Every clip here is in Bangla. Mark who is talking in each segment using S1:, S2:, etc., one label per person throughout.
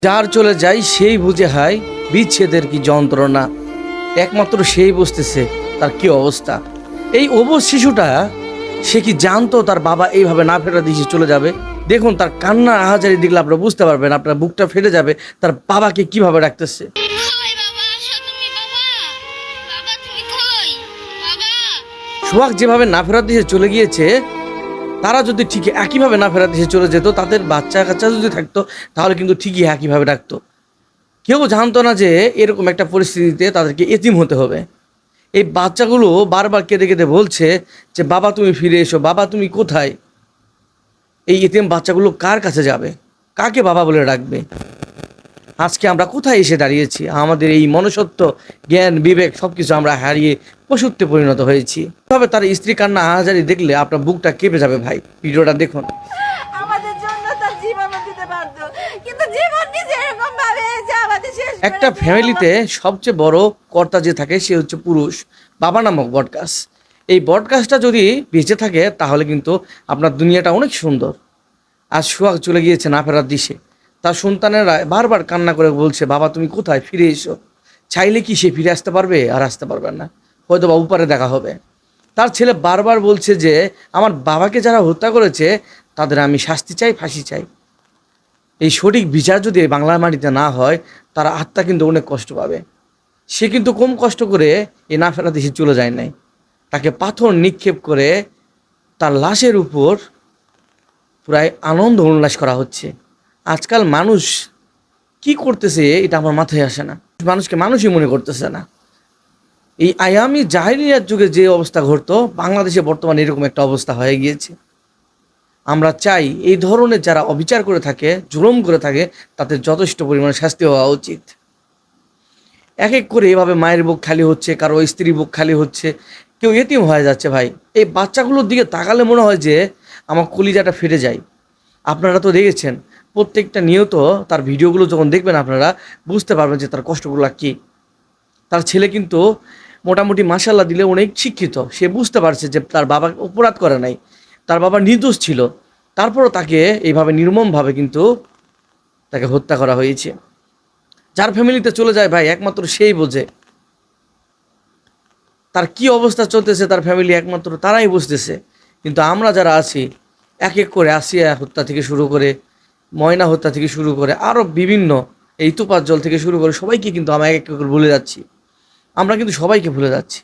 S1: যার চলে যায় সেই বুঝে হয় বিচ্ছেদের কি যন্ত্রণা। একমাত্র সেই বুঝতেছে তার কি অবস্থা। এই অবশ শিশুটা সে কি জানতো তার বাবা এইভাবে না ফেরা দিয়ে চলে যাবে? দেখুন তার কান্নার আহাজারি দেখলে আপনারা বুঝতে পারবেন, আপনার বুকটা ফেটে যাবে তার বাবাকে কিভাবে রাখতেছে।
S2: কই বাবা, আসো তুমি বাবা। বাবা তুমি কই? বাবা।
S1: সোহাগ যেভাবে না ফেরার দিশে চলে গিয়েছে, তারা যদি ঠিক একইভাবে না ফেরার দিশে চলে যেত, তাদের বাচ্চা কাচ্চা যদি থাকতো তাহলে কিন্তু ঠিকই একইভাবে রাখতো। কেউ জানতো না যে এরকম একটা পরিস্থিতিতে তাদেরকে এতিম হতে হবে। এই বাচ্চাগুলো বারবার কেঁদে কেঁদে বলছে যে বাবা তুমি ফিরে এসো, বাবা তুমি কোথায়। এই এতিম বাচ্চাগুলো কার কাছে যাবে, কাকে বাবা বলে রাখবে? আজকে আমরা কোথায় এসে দাঁড়িয়েছি? আমাদের এই মনুষ্যত্ব, জ্ঞান, বিবেক সব কিছু আমরা হারিয়ে পশুত্বে পরিণত হয়েছি। তবে তার স্ত্রী কান্না আহাজারি দেখলে আপনার বুকটা কেঁপে যাবে ভাই। ভিডিওটা দেখুন।
S3: আমাদের জন্য তার জীবনও দিতে পারতো, কিন্তু জীবনকে যেরকম ভাবে যে আমাদের শেষ করে
S1: একটা
S3: দিল।
S1: ফ্যামিলিতে সবচেয়ে বড় কর্তা যে থাকে সে হচ্ছে পুরুষ, বাবা নামক বটগাছ। এই বটগাছটা যদি বেঁচে থাকে তাহলে কিন্তু আপনার দুনিয়াটা অনেক সুন্দর। আজ সোহাগ চলে গিয়েছে না ফেরার দিশে, তার সন্তানেরা বারবার কান্না করে বলছে বাবা তুমি কোথায়, ফিরে এসো। চাইলে কি সে ফিরে আসতে পারবে? আর আসতে পারবে না, হয়তো বা উপরে দেখা হবে। তার ছেলে বারবার বলছে যে আমার বাবাকে যারা হত্যা করেছে তাদের আমি শাস্তি চাই, ফাঁসি চাই। এই সঠিক বিচার যদি এই বাংলার মাটিতে না হয়, তার আত্মা কিন্তু অনেক কষ্ট পাবে। সে কিন্তু কম কষ্ট করে এ না ফেরা দেশে চলে যায় নাই। তাকে পাথর নিক্ষেপ করে তার লাশের উপর প্রায় আনন্দ উল্লাস করা হচ্ছে। আজকাল মানুষ কি করতেছে এটা আমার মাথায় আসে না। মানুষকে মানুষই মনে করতেছে না। এই আয়ামি জাহিলিয়ার যুগে যে অবস্থা ঘটতো, বাংলাদেশে বর্তমানে এরকম একটা অবস্থা হয়ে গিয়েছে। আমরা চাই এই ধরনের যারা অবিচার করে থাকে, জুলুম করে থাকে, তাদের যথেষ্ট পরিমাণে শাস্তি হওয়া উচিত। এক এক করে এভাবে মায়ের বুক খালি হচ্ছে, কারো স্ত্রী বুক খালি হচ্ছে, কেউ এতিম হয়ে যাচ্ছে ভাই। এই বাচ্চাগুলোর দিকে তাকালে মনে হয় যে আমার কলিজাটা ফেটে যায়। আপনারা তো দেখেছেন, প্রত্যেকটা নিয়ত তার ভিডিওগুলো যখন দেখবেন আপনারা বুঝতে পারবেন যে তার কষ্টগুলো কী। তার ছেলে কিন্তু মোটামুটি মাশাল্লাহ দিলে অনেক শিক্ষিত। সে বুঝতে পারছে যে তার বাবা অপরাধ করে নাই, তার বাবা নির্দোষ ছিল। তারপরও তাকে এইভাবে নির্মমভাবে কিন্তু তাকে হত্যা করা হয়েছে। যার ফ্যামিলিতে চলে যায় ভাই একমাত্র সেই বোঝে তার কি অবস্থা চলতেছে, তার ফ্যামিলি একমাত্র তারাই বুঝতেছে। কিন্তু আমরা যারা আছি, এক এক করে আসিয়া হত্যা থেকে শুরু করে, ময়না হত্যা থেকে শুরু করে, আরও বিভিন্ন এই তুপার জল থেকে শুরু করে সবাইকে কিন্তু আমরা এক এক করে ভুলে যাচ্ছি। আমরা কিন্তু সবাইকে ভুলে যাচ্ছি।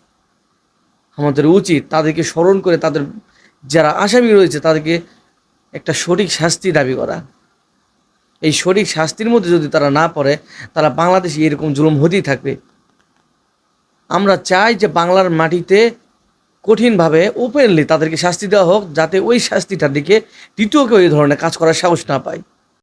S1: আমাদের উচিত তাদেরকে স্মরণ করে তাদের যারা আসামি রয়েছে তাদেরকে একটা সঠিক শাস্তি দাবি করা। এই সঠিক শাস্তির মধ্যে যদি তারা না পড়ে, তারা বাংলাদেশে এরকম জুলুম হতেই থাকবে। আমরা চাই যে বাংলার মাটিতে কঠিনভাবে ওপেনলি তাদেরকে শাস্তি দেওয়া হোক, যাতে ওই শাস্তিটার দিকে দ্বিতীয় কেউ এই ধরনের কাজ করার সাহস না পায়।